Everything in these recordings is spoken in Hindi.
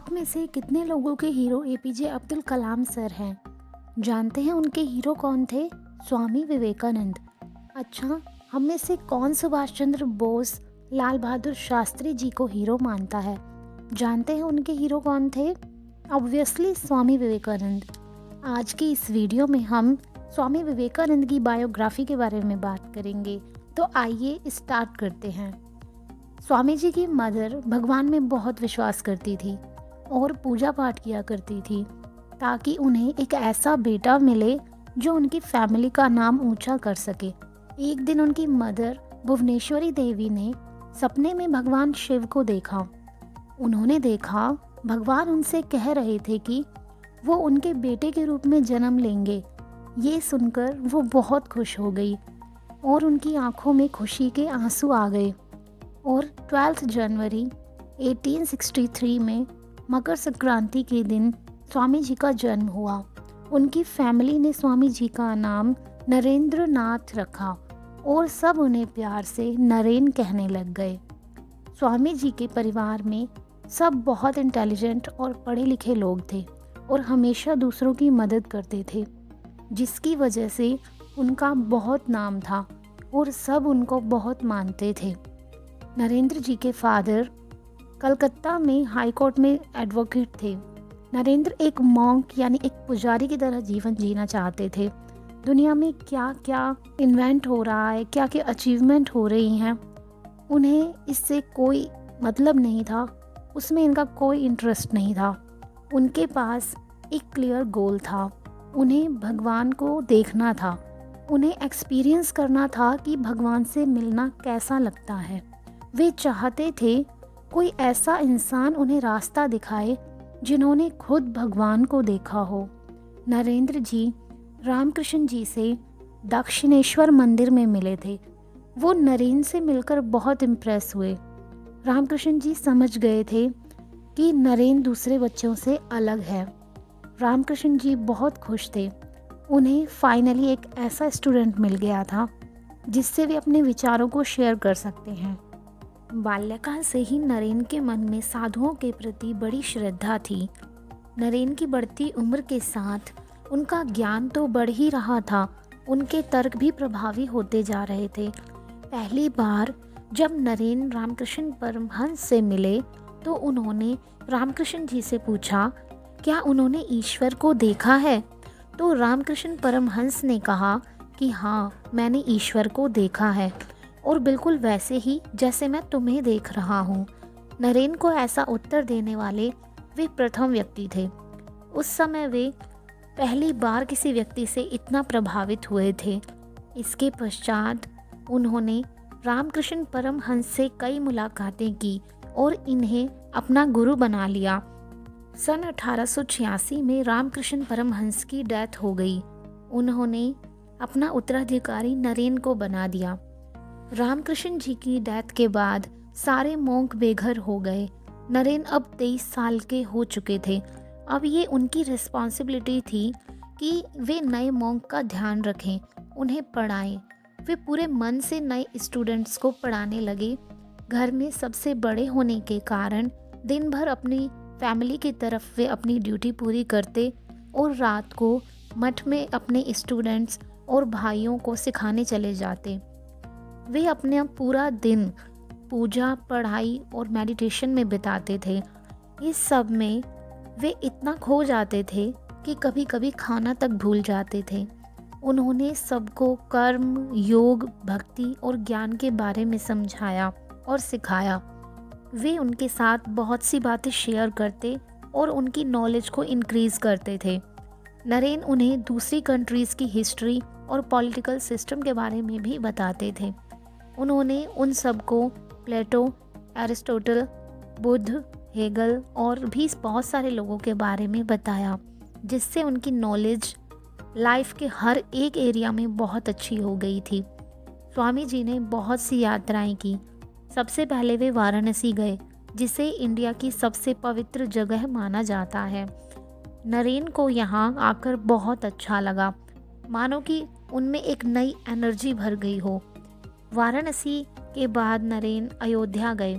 आप में से कितने लोगों के hero APJ Abdul Kalam sir हैं? जानते हैं उनके हीरो कौन थे? स्वामी विवेकानंद। अच्छा, हम में से कौन सुभाष चंद्र बोस, लाल बहादुर शास्त्री जी को हीरो मानता है? जानते हैं उनके हीरो कौन थे? ऑब्वियसली स्वामी विवेकानंद। आज की इस वीडियो में हम स्वामी विवेकानंद की बायोग्राफी के बारे में बात करेंगे। तो आइए स्टार्ट करते हैं। स्वामी जी की मदर भगवान में बहुत विश्वास करती थी और पूजा पाठ किया करती थी ताकि उन्हें एक ऐसा बेटा मिले जो उनकी फैमिली का नाम ऊंचा कर सके। एक दिन उनकी मदर भुवनेश्वरी देवी ने सपने में भगवान शिव को देखा। उन्होंने देखा भगवान उनसे कह रहे थे कि वो उनके बेटे के रूप में जन्म लेंगे। ये सुनकर वो बहुत खुश हो गई और उनकी आंखों में खुशी के आंसू आ गए। और 12 जनवरी 1863 में मकर संक्रांति के दिन स्वामी जी का जन्म हुआ। उनकी फैमिली ने स्वामी जी का नाम नरेंद्र नाथ रखा और सब उन्हें प्यार से नरेन कहने लग गए। स्वामी जी के परिवार में सब बहुत इंटेलिजेंट और पढ़े लिखे लोग थे और हमेशा दूसरों की मदद करते थे, जिसकी वजह से उनका बहुत नाम था और सब उनको बहुत मानते थे। नरेंद्र जी के फादर कलकत्ता में हाई कोर्ट में एडवोकेट थे। नरेंद्र एक मॉन्क यानी एक पुजारी की तरह जीवन जीना चाहते थे। दुनिया में क्या क्या इन्वेंट हो रहा है, क्या क्या अचीवमेंट हो रही हैं, उन्हें इससे कोई मतलब नहीं था, उसमें इनका कोई इंटरेस्ट नहीं था। उनके पास एक क्लियर गोल था। उन्हें भगवान को देखना था, उन्हें एक्सपीरियंस करना था कि भगवान से मिलना कैसा लगता है। वे चाहते थे कोई ऐसा इंसान उन्हें रास्ता दिखाए जिन्होंने खुद भगवान को देखा हो। नरेंद्र जी रामकृष्ण जी से दक्षिणेश्वर मंदिर में मिले थे। वो नरेन से मिलकर बहुत इम्प्रेस हुए। रामकृष्ण जी समझ गए थे कि नरेन दूसरे बच्चों से अलग है। रामकृष्ण जी बहुत खुश थे। उन्हें फाइनली एक ऐसा स्टूडेंट मिल गया था जिससे वे अपने विचारों को शेयर कर सकते हैं। बाल्यकाल से ही नरेन के मन में साधुओं के प्रति बड़ी श्रद्धा थी। नरेन की बढ़ती उम्र के साथ उनका ज्ञान तो बढ़ ही रहा था, उनके तर्क भी प्रभावी होते जा रहे थे। पहली बार जब नरेन रामकृष्ण परमहंस से मिले तो उन्होंने रामकृष्ण जी से पूछा, क्या उन्होंने ईश्वर को देखा है? तो रामकृष्ण परमहंस ने कहा कि हाँ, मैंने ईश्वर को देखा है और बिल्कुल वैसे ही जैसे मैं तुम्हें देख रहा हूँ। नरेन को ऐसा उत्तर देने वाले वे प्रथम व्यक्ति थे। उस समय वे पहली बार किसी व्यक्ति से इतना प्रभावित हुए थे। इसके पश्चात उन्होंने रामकृष्ण परमहंस से कई मुलाकातें की और इन्हें अपना गुरु बना लिया। सन 1886 में रामकृष्ण परमहंस की डेथ हो गई। उन्होंने अपना उत्तराधिकारी नरेन को बना दिया। रामकृष्ण जी की डेथ के बाद सारे मोंक बेघर हो गए। नरेन अब 23 साल के हो चुके थे। अब ये उनकी रिस्पॉन्सिबिलिटी थी कि वे नए मोंक का ध्यान रखें, उन्हें पढ़ाएं। वे पूरे मन से नए स्टूडेंट्स को पढ़ाने लगे। घर में सबसे बड़े होने के कारण दिन भर अपनी फैमिली की तरफ वे अपनी ड्यूटी पूरी करते और रात को मठ में अपने स्टूडेंट्स और भाइयों को सिखाने चले जाते। वे अपना पूरा दिन पूजा, पढ़ाई और मेडिटेशन में बिताते थे। इस सब में वे इतना खो जाते थे कि कभी कभी खाना तक भूल जाते थे। उन्होंने सबको कर्म, योग, भक्ति और ज्ञान के बारे में समझाया और सिखाया। वे उनके साथ बहुत सी बातें शेयर करते और उनकी नॉलेज को इंक्रीज़ करते थे। नरेन उन्हें दूसरी कंट्रीज़ की हिस्ट्री और पॉलिटिकल सिस्टम के बारे में भी बताते थे। उन्होंने उन सबको प्लेटो, एरिस्टोटल, बुद्ध, हेगल और भी बहुत सारे लोगों के बारे में बताया, जिससे उनकी नॉलेज लाइफ के हर एक एरिया में बहुत अच्छी हो गई थी। स्वामी जी ने बहुत सी यात्राएं की। सबसे पहले वे वाराणसी गए, जिसे इंडिया की सबसे पवित्र जगह माना जाता है। नरेन को यहाँ आकर बहुत अच्छा लगा, मानो कि उनमें एक नई एनर्जी भर गई हो। वाराणसी के बाद नरेन अयोध्या गए।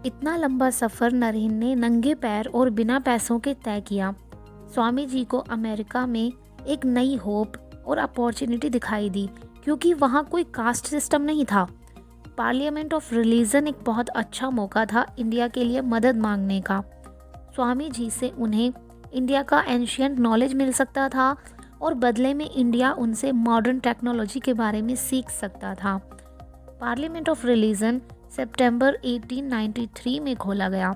इतना लंबा सफ़र नरेन ने नंगे पैर और बिना पैसों के तय किया। स्वामी जी को अमेरिका में एक नई होप और अपॉर्चुनिटी दिखाई दी, क्योंकि वहाँ कोई कास्ट सिस्टम नहीं था। पार्लियामेंट ऑफ रिलीजन एक बहुत अच्छा मौका था इंडिया के लिए मदद मांगने का। स्वामी जी से उन्हें इंडिया का एंशियंट नॉलेज मिल सकता था और बदले में इंडिया उनसे मॉडर्न टेक्नोलॉजी के बारे में सीख सकता था। पार्लियामेंट ऑफ रिलीजन सितंबर 1893 में खोला गया।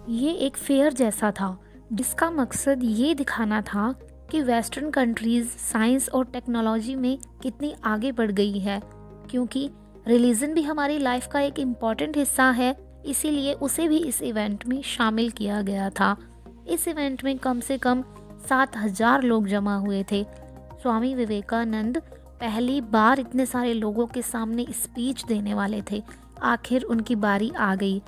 ये एक फेयर जैसा था, जिसका मकसद ये दिखाना था कि वेस्टर्न कंट्रीज़ साइंस और टेक्नोलॉजी में कितनी आगे बढ़ गई है। क्योंकि रिलीजन भी हमारी लाइफ का एक इम्पॉर्टेंट हिस्सा है, इसीलिए उसे भी इस इवेंट में शामिल किया गया था। इस इवेंट में कम से कम 7,000 लोग जमा हुए थे। स्वामी विवेकानंद पहली बार इतने सारे लोगों के सामने स्पीच देने वाले थे। आखिर उनकी बारी आ गई।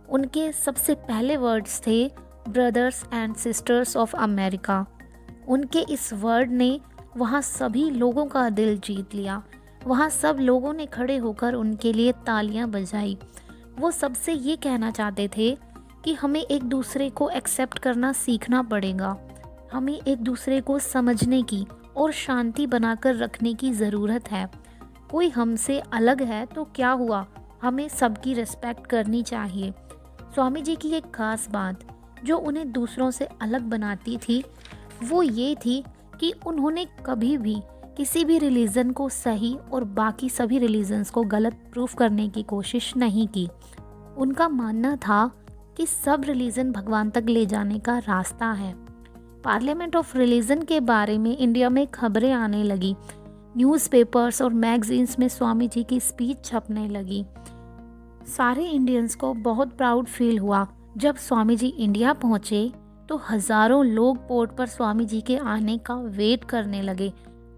उनके सबसे पहले वर्ड्स थे brothers and sisters of America. उनके इस वर्ड ने वहाँ सभी लोगों का दिल जीत लिया। वहाँ सब लोगों ने खड़े होकर उनके लिए तालियां बजाई। वो सबसे ये कहना चाहते थे कि हमें एक दूसरे को एक्सेप्ट करना सीखना पड़ेगा। हमें एक दूसरे को समझने की और शांति बनाकर रखने की ज़रूरत है। कोई हमसे अलग है तो क्या हुआ, हमें सबकी रिस्पेक्ट करनी चाहिए। स्वामी जी की एक खास बात जो उन्हें दूसरों से अलग बनाती थी वो ये थी कि उन्होंने कभी भी किसी भी रिलीजन को सही और बाकी सभी रिलीजन्स को गलत प्रूफ करने की कोशिश नहीं की। उनका मानना था कि सब रिलीजन भगवान तक ले जाने का रास्ता है। पार्लियामेंट ऑफ रिलीजन के बारे में इंडिया में खबरें आने लगी। न्यूज़पेपर्स और मैगजीन्स में स्वामी जी की स्पीच छपने लगी। सारे इंडियंस को बहुत प्राउड फील हुआ। जब स्वामी जी इंडिया पहुँचे तो हज़ारों लोग पोर्ट पर स्वामी जी के आने का वेट करने लगे।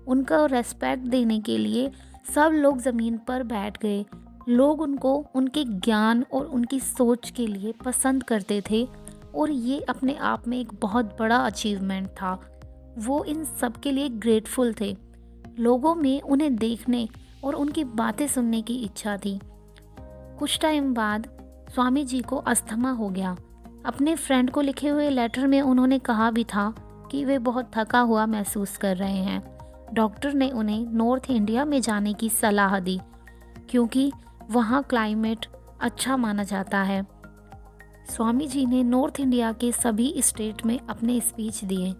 उनका रेस्पेक्ट देने के लिए सब लोग ज़मीन पर बैठ गए। लोग उनको उनके ज्ञान और उनकी सोच के लिए पसंद करते थे और ये अपने आप में एक बहुत बड़ा अचीवमेंट था। वो इन सब के लिए ग्रेटफुल थे। लोगों में उन्हें देखने और उनकी बातें सुनने की इच्छा थी। कुछ टाइम बाद स्वामी जी को अस्थमा हो गया। अपने फ्रेंड को लिखे हुए लेटर में उन्होंने कहा भी था कि वे बहुत थका हुआ महसूस कर रहे हैं। डॉक्टर ने उन्हें नॉर्थ इंडिया में जाने की सलाह दी, क्योंकि वहाँ क्लाइमेट अच्छा माना जाता है। स्वामी जी ने नॉर्थ इंडिया के सभी स्टेट में अपने स्पीच दिए।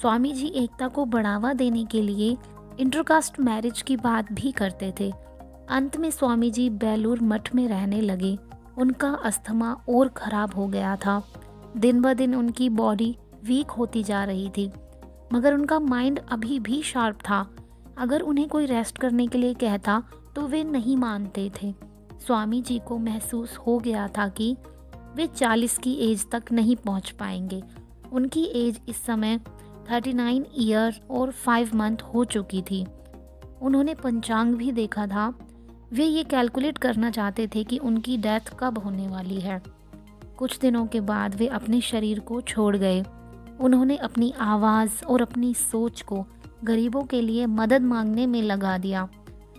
स्वामी जी एकता को बढ़ावा देने के लिए इंटरकास्ट मैरिज की बात भी करते थे। अंत में स्वामी जी बेलूर मठ में रहने लगे। उनका अस्थमा और ख़राब हो गया था। दिन ब दिन उनकी बॉडी वीक होती जा रही थी, मगर उनका माइंड अभी भी शार्प था। अगर उन्हें कोई रेस्ट करने के लिए कहता तो वे नहीं मानते थे। स्वामी जी को महसूस हो गया था कि वे 40 की एज तक नहीं पहुंच पाएंगे। उनकी एज इस समय 39 ईयर और 5 मंथ हो चुकी थी। उन्होंने पंचांग भी देखा था। वे ये कैलकुलेट करना चाहते थे कि उनकी डेथ कब होने वाली है। कुछ दिनों के बाद वे अपने शरीर को छोड़ गए। उन्होंने अपनी आवाज़ और अपनी सोच को गरीबों के लिए मदद मांगने में लगा दिया।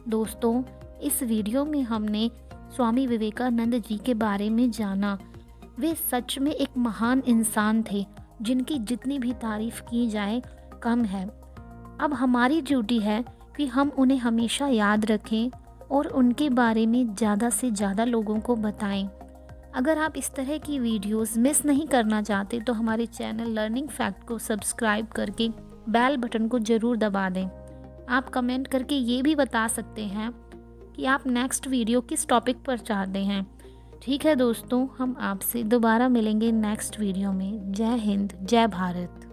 दोस्तों, इस वीडियो में हमने स्वामी विवेकानंद जी के बारे में जाना। वे सच में एक महान इंसान थे, जिनकी जितनी भी तारीफ़ की जाए कम है। अब हमारी ड्यूटी है कि हम उन्हें हमेशा याद रखें और उनके बारे में ज़्यादा से ज़्यादा लोगों को बताएं। अगर आप इस तरह की वीडियोस मिस नहीं करना चाहते तो हमारे चैनल लर्निंग फैक्ट को सब्सक्राइब करके बेल बटन को ज़रूर दबा दें। आप कमेंट करके ये भी बता सकते हैं कि आप नेक्स्ट वीडियो किस टॉपिक पर चाहते हैं। ठीक है दोस्तों, हम आपसे दोबारा मिलेंगे नेक्स्ट वीडियो में। जय हिंद, जय भारत।